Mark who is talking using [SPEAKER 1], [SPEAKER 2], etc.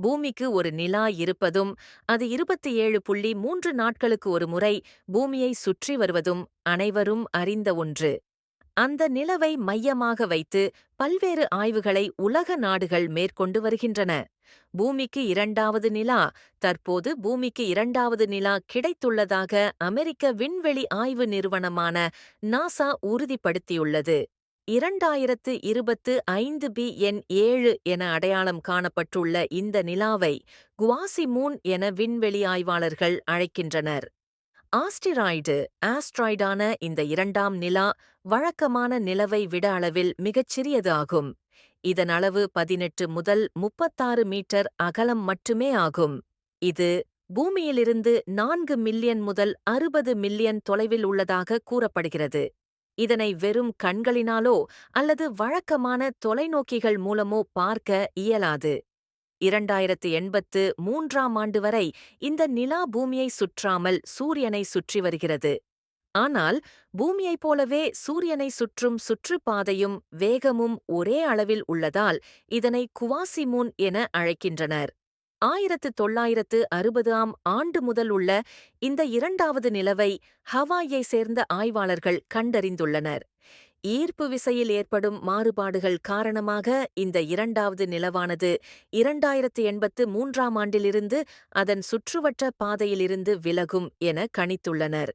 [SPEAKER 1] பூமிக்கு ஒரு நிலா இருப்பதும், அது 27.3 நாட்களுக்கு ஒரு முறை பூமியை சுற்றி வருவதும் அனைவரும் அறிந்த ஒன்று. அந்த நிலவை மையமாக வைத்து பல்வேறு ஆய்வுகளை உலக நாடுகள் மேற்கொண்டு வருகின்றன. பூமிக்கு இரண்டாவது நிலா தற்போது பூமிக்கு இரண்டாவது நிலா கிடைத்துள்ளதாக அமெரிக்க விண்வெளி ஆய்வு நிறுவனமான நாசா உறுதிப்படுத்தியுள்ளது. 2025 BN7 என அடையாளம் காணப்பட்டுள்ள இந்த நிலாவை குவாசிமூன் என விண்வெளி ஆய்வாளர்கள் அழைக்கின்றனர். ஆஸ்ட்ராய்டான இந்த இரண்டாம் நிலா வழக்கமான நிலவை விட அளவில் மிகச் சிறியது ஆகும். இதன் அளவு 18 முதல் 36 மீட்டர் அகலம் மட்டுமே ஆகும். இது பூமியிலிருந்து 4 மில்லியன் முதல் 60 மில்லியன் தொலைவில் உள்ளதாக கூறப்படுகிறது. இதனை வெறும் கண்களினாலோ அல்லது வழக்கமான தொலைநோக்கிகள் மூலமோ பார்க்க இயலாது. 2083ஆம் ஆண்டு வரை இந்த நிலா பூமியை சுற்றாமல் சூரியனை சுற்றி வருகிறது. ஆனால் பூமியைப் போலவே சூரியனை சுற்றும் சுற்றுப்பாதையும் வேகமும் ஒரே அளவில் உள்ளதால் இதனை குவாசிமூன் என அழைக்கின்றனர். 1960ஆம் ஆண்டு முதல் உள்ள இந்த இரண்டாவது நிலவை ஹவாயை சேர்ந்த ஆய்வாளர்கள் கண்டறிந்துள்ளனர். ஈர்ப்பு விசையில் ஏற்படும் மாறுபாடுகள் காரணமாக இந்த இரண்டாவது நிலவானது 2083ஆம் ஆண்டிலிருந்து அதன் சுற்றுவட்ட பாதையிலிருந்து விலகும் என கணித்துள்ளனர்.